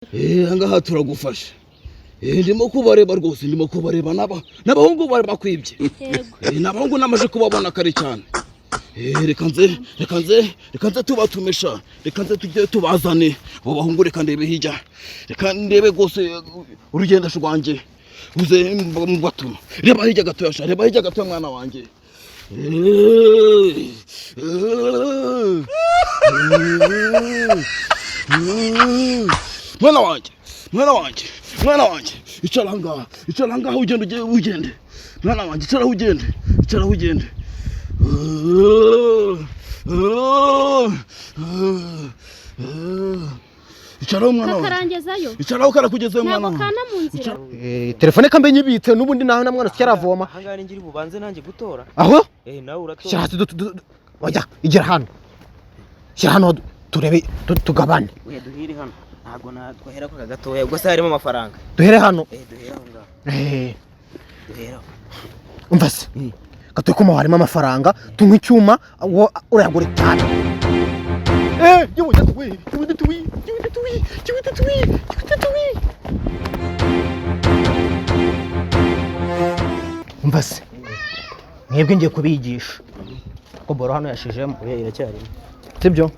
Ahangaha turagufasha. Ndimo kubareba rwose, ndimo kubareba n'abahungu bari bakwibye. N'abahungu namaje kubabona kare cyane. Reka nze tubatumisha, reka nze tujye tubazane. Abo bahungu reka ndebe hirya, reka ndebe rwose urugendo rwanjye uze mbatuma. Reba hirya gatoya sha, reba hirya gatoya mwana wanjye. Mwana wanjye, icara ngaha ugende. Mwana wanjye, icara ugende. Icara mwana wanjye. Karangezayo. Icara ukarakugezayo mwana wanjye. Kana mu nzira. Telefone kambe nyibitse nubundi naho na mwana cyaravoma. Hangari ngiri bubanze nanjye gutora. Aho? Nawe uratora. Cyahati wajya igira hano. Shyira hano turebe tugabane. We duhire hano. Ntago natwahera ko gatoya. Ubwo se harimo amafaranga. Duhere hano. Duhera aho ngaho. Duhera. Umva se. Gatoya ko harimo amafaranga, tunywa icyuma urayagura cyane. Umva se. Mwebwe ngiye kubigisha. Ko boro hano yashijemo. Iracyarimo. Sibyo?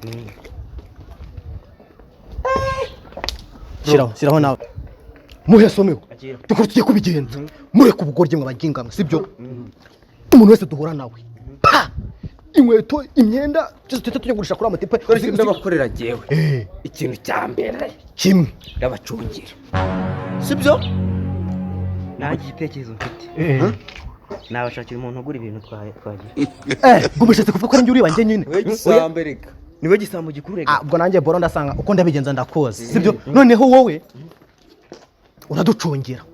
Shyiraho nawe. Muhe someho. Tukora tugiye kubigenza. Mureke ubugoryi mwe bagingamwe, sibyo? Umuntu wese duhura nawe. Pa! Inkweto, imyenda, cyose tujye gurisha kuri amatipe. Ndabakorera jewe. Ikintu cya mbere kimwe ndabacungira. Sibyo? Nta gitekerezo mfite. Nabashakira umuntu ugura ibintu twagiye. Gubishatse kuvuga ko ari njye uri wanjye nyine. We gisambereka. Niwe gisambo gikurega. Ubwo nanjye boro ndasanga uko ndabigenza ndakoze. Sibyo? Noneho wowe uraducungira.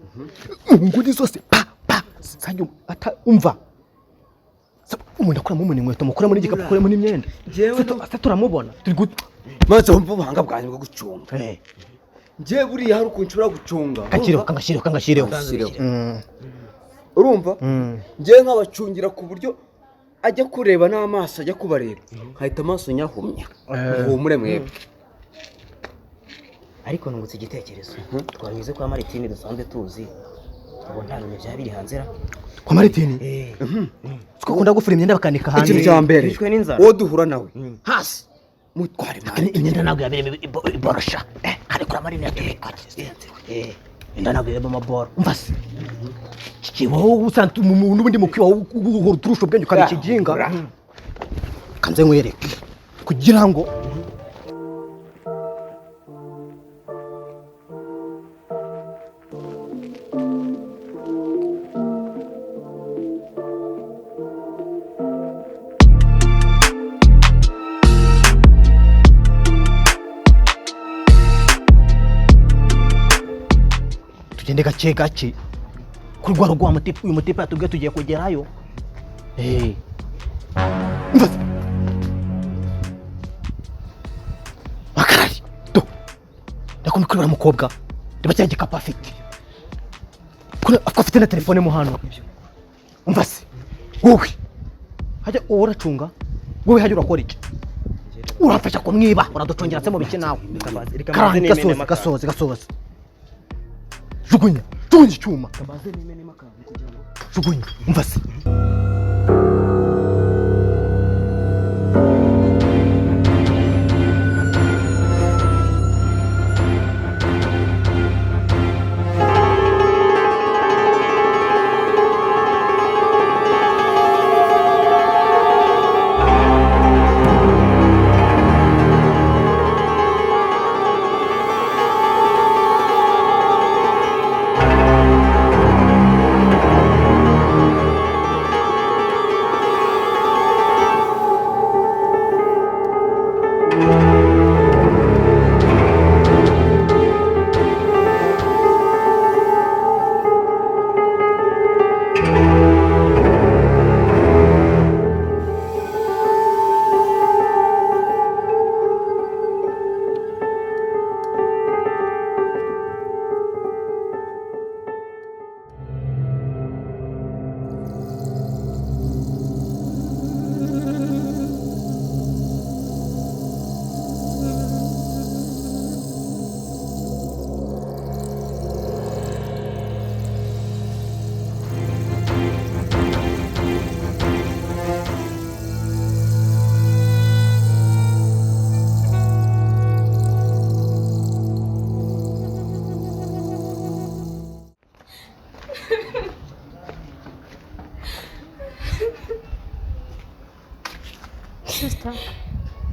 Ngudi zose pa sanyo umva. Umuntu akora mu inkweto mukora muri igikapu kure muri imyenda. Asa turamubona. Turi gut. Maze umva ubuhanga bwanjye bwo gucunga. Ngiye buriya hari ukuntu nshobora gucunga. Kangashireho. Urumva? Ngiye nk'abacungira ku buryo ajya kureba n'amaso ajya kubareba. Hahita amaso nyahumya. Muhumure mwebwe. Ariko nungutse igitekerezo. Twanyuze kwa Maritini dusanzwe tuzi. Ubu nta bintu bya biri hanzera. Kwa Maritini? Twakunda gufura imyenda bakanika hanze. Ikintu cya mbere. Uwo duhura nawe. Hasi. Mutware mwana. Imyenda ntabwo yabere iborosha. Kare kuri Maritini yategeka. Imyenda ntabwo yabere amaboro. Umva se. Kibaho usantu umuntu ubundi mukwiba uhora uturusha ubwenge ukabikiginga. Kanze nkwereke. Kugira ngo tugende gake kurwa rugwa amatipu uyu mutipa yatubwiye tugiye kugerayo. Makarari do ndakumikura mukobwa reba cyane gikapu afite afite na telefone mu hano. Umva se wowe hajya uracunga wowe hajya urakora iki? Urafasha kumwiba uraducungira se mu biki nawe. Gasoze jugunya icyuma. Jugunya. Umva se.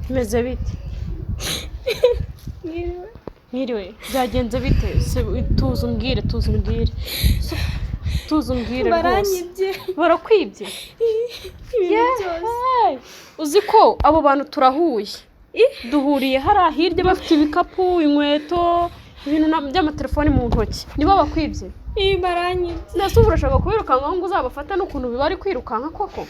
Meze bite? Mwiriwe. Byagenze bite? Tuzi umbwire rwose. Baranyibye. Barakwibye? Uzi ko abo bantu turahuye. Duhuriye hariya hirya bafite ibikapu, inkweto, ibintu by'amatelefoni mu ntoki. Nibo bakwibye? Baranyibye. Nase ubu urashaka kwirukanka ngo uzabafata n'ukuntu bibari kwirukanka koko?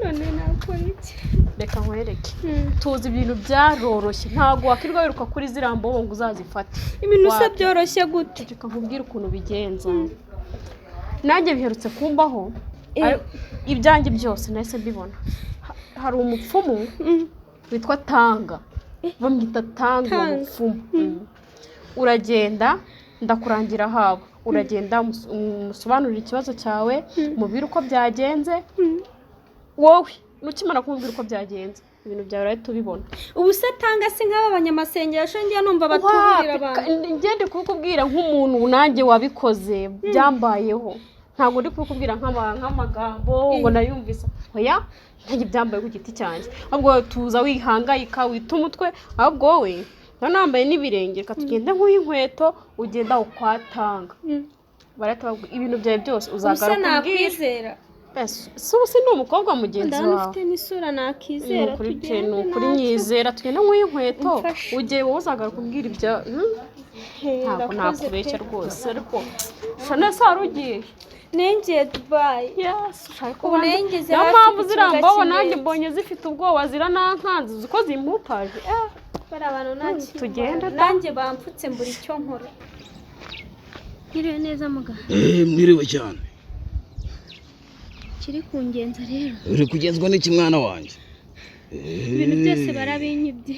None nakora iki? Reka nkwereke. Tuzi ibintu byaroroshye. Ntago wakirwa wiruka kuri zirambo ngo uzazifate. Ibintu se byoroshye gute? Reka nkubwire ukuntu bigenza. Nanjye biherutse kumbaho. Ibyanjye byose nahise mbibona. Hari umupfumu witwa Tanga. Bamwita Tanga umupfumu. Uragenda ndakurangira habo. Uragenda umusobanurira ikibazo cyawe, mubwire uko byagenze. Wowe nukimara kumubwira uko byagenze, ibintu byawe rero tubibona. Ubu se Tanga si nk'aba banyamasengesho ngiye numva batuburira abantu. Ngende kukubwira nk'umuntu nanjye wabikoze byambayeho. Ntabwo ndi kukubwira nk'amagambo ngo nayumvise. Oya, ntangi byambaye ku giti cyanjye. Ahubwo tuza wihangayika wita umutwe, ahubwo wowe nambaye n'ibirenge katugende nk'inkweto ugenda ukwatanga. Barata ibintu byawe byose uzagaruka ubwira. Nakwizera. Si ni umukobwa mugenzi wawe. Ndana ufite n'isura nakizera tugende. Kuri nyizera tugende nk'inkweto ugiye wowe uzagaruka ubwira ibyo. Ntabwo nakubeshya rwose ariko shana sarugiye. Nengeye Dubai. Yes, ubu nengeze hafi. Mpamvu zirambaho nanjye mbonye zifite ubwoba ziranankanze ziko zimputaje. Bari abantu naki. Tugenda nanjye bampfutse mbura icyo nkora. Mwiriwe neza muganga. Mwiriwe cyane. Kiri kungenza rero. Uri kugenzwa n'iki mwana wanjye? Ibintu byose barabinyibye.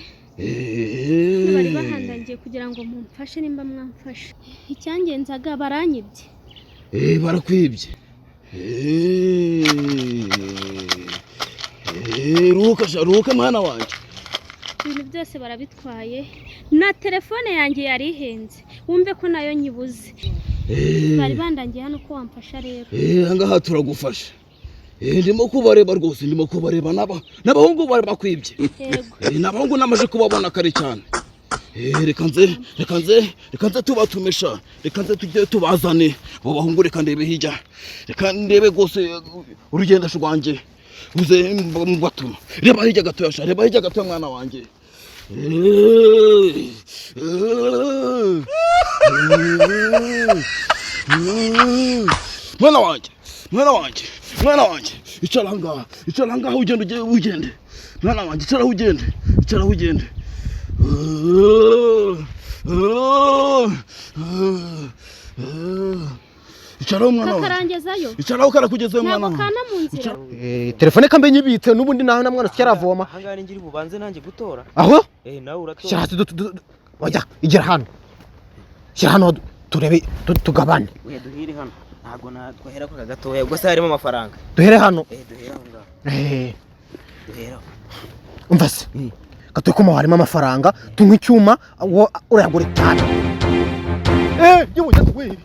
Bari bahandangiye kugira ngo mumfashe nimba mwamfashe. Icyangenzaga baranyibye. Barakwibye. Ruka mwana wanjye. Ibintu byose barabitwaye. Na telefone yanjye yari ihenze. Wumve ko nayo nyibuze. Bari bandangiye hano ko wamfasha rero. Ngaha turagufasha. Ndimo kubareba rwose, ndimo kubareba n'abahungu bari bakwibye. N'abahungu namaje kubabona kare cyane. Reka nze tubatumisha. Reka nze tujye tubazane. Abo bahungu reka ndebe hirya. Reka ndebe rwose urugendo rwanjye. Uze mbatuma. Reba hirya gatoya mwana wanjye. Mwana wanjye, icara ngaha ugende. Mwana wanjye, icara ugende. Icara mwana wanjye. Karangezayo. Icara ukarakugezayo mwana wanjye. Kana mu nzira. Telefone kambe nyibitse nubundi naho na mwana cyaravoma. Hangari ngiri bubanze nanjye gutora. Aho? Nawe uratora. Cyahati wajya igera hano. Shyira hano turebe tugabane. Duhire hano. Ntago natwahera ko gatoya ubwo se harimo amafaranga. Duhere hano. Duhera aho ngaho. Duhera. Umva se. Gatoya ko harimo amafaranga, tunywa icyuma urayagura cyane. Yewe tuwi.